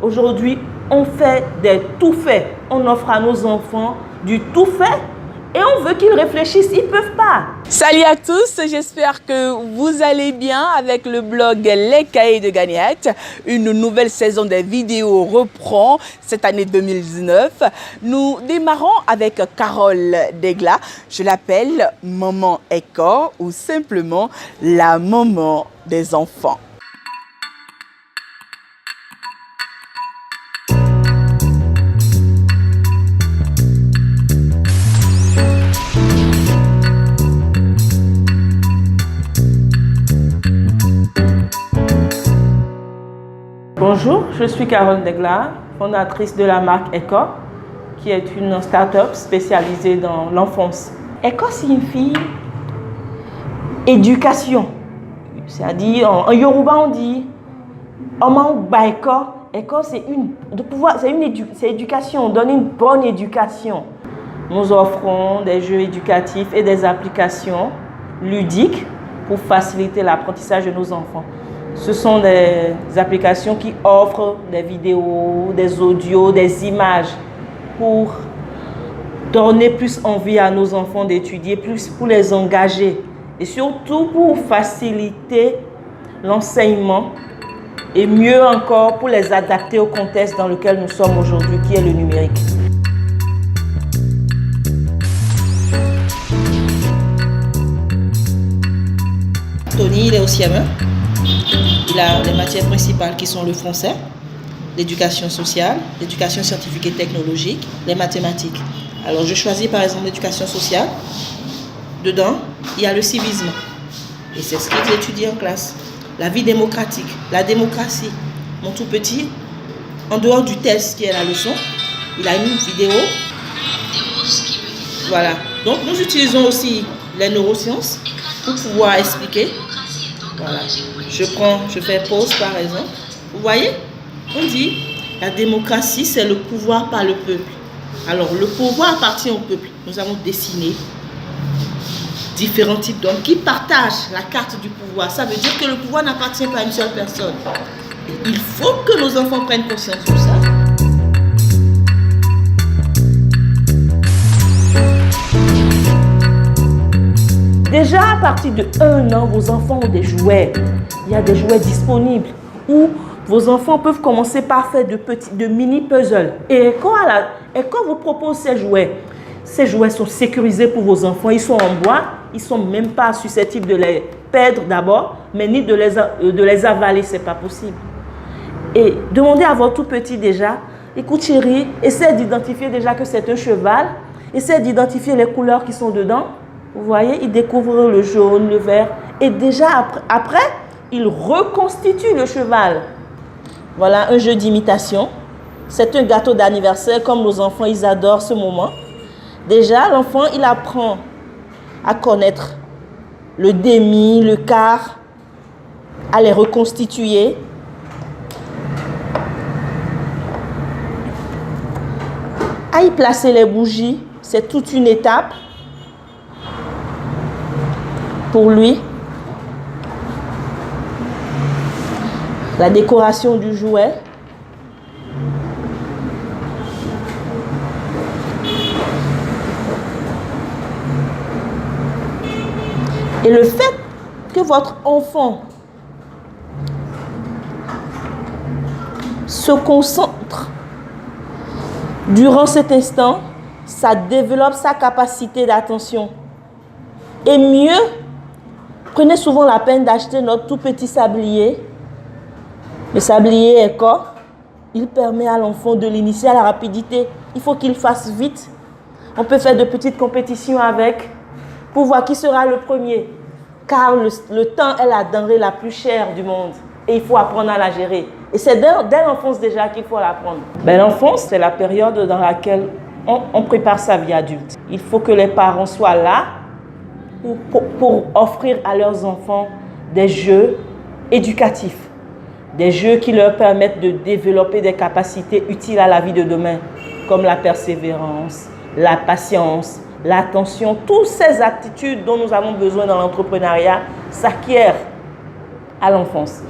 Aujourd'hui, on fait des tout faits. On offre à nos enfants du tout fait et on veut qu'ils réfléchissent. Ils ne peuvent pas. Salut à tous, j'espère que vous allez bien avec le blog Les Cahiers de Ganiette. Une nouvelle saison des vidéos reprend cette année 2019. Nous démarrons avec Carole Degla. Je l'appelle Maman Éco ou simplement la maman des enfants. Bonjour, je suis Carole Degla, fondatrice de la marque Éco, qui est une start-up spécialisée dans l'enfance. Éco signifie éducation. C'est-à-dire, en Yoruba, on dit Oman Baeko. Éco, c'est éducation, on donne une bonne éducation. Nous offrons des jeux éducatifs et des applications ludiques pour faciliter l'apprentissage de nos enfants. Ce sont des applications qui offrent des vidéos, des audios, des images pour donner plus envie à nos enfants d'étudier, plus pour les engager et surtout pour faciliter l'enseignement et mieux encore pour les adapter au contexte dans lequel nous sommes aujourd'hui, qui est le numérique. Tony, il est au CM1. Il a les matières principales qui sont le français, l'éducation sociale, l'éducation scientifique et technologique, les mathématiques. Alors je choisis par exemple l'éducation sociale. Dedans, il y a le civisme. Et c'est ce qu'il étudie en classe. La vie démocratique, la démocratie. Mon tout petit, en dehors du test qui est la leçon, il a une vidéo. Voilà. Donc nous utilisons aussi les neurosciences pour pouvoir expliquer. Voilà. Je fais pause par exemple. Vous voyez, on dit la démocratie, c'est le pouvoir par le peuple. Alors, le pouvoir appartient au peuple. Nous avons dessiné différents types d'hommes qui partagent la carte du pouvoir. Ça veut dire que le pouvoir n'appartient pas à une seule personne. Et il faut que nos enfants prennent conscience de ça. Déjà, à partir de 1 an, vos enfants ont des jouets. Il y a des jouets disponibles où vos enfants peuvent commencer par faire de mini puzzles. Et quand vous propose ces jouets sont sécurisés pour vos enfants. Ils sont en bois, ils ne sont même pas susceptibles de les perdre d'abord, mais ni de les avaler, ce n'est pas possible. Et demandez à votre tout petit déjà, écoute chérie, essaie d'identifier déjà que c'est un cheval, essaie d'identifier les couleurs qui sont dedans. Vous voyez, il découvre le jaune, le vert. Et déjà, après, il reconstitue le cheval. Voilà un jeu d'imitation. C'est un gâteau d'anniversaire, comme nos enfants, ils adorent ce moment. Déjà, l'enfant, il apprend à connaître le demi, le quart, à les reconstituer. À y placer les bougies, c'est toute une étape. Pour lui, la décoration du jouet, et le fait que votre enfant se concentre durant cet instant, ça développe sa capacité d'attention. Et mieux, prenez souvent la peine d'acheter notre tout petit sablier. Le sablier Éco, il permet à l'enfant de l'initier à la rapidité. Il faut qu'il fasse vite. On peut faire de petites compétitions avec pour voir qui sera le premier. Car le temps est la denrée la plus chère du monde. Et il faut apprendre à la gérer. Et c'est dès l'enfance déjà qu'il faut l'apprendre. L'enfance, c'est la période dans laquelle on prépare sa vie adulte. Il faut que les parents soient là pour offrir à leurs enfants des jeux éducatifs, des jeux qui leur permettent de développer des capacités utiles à la vie de demain, comme la persévérance, la patience, l'attention, toutes ces aptitudes dont nous avons besoin dans l'entrepreneuriat s'acquièrent à l'enfance.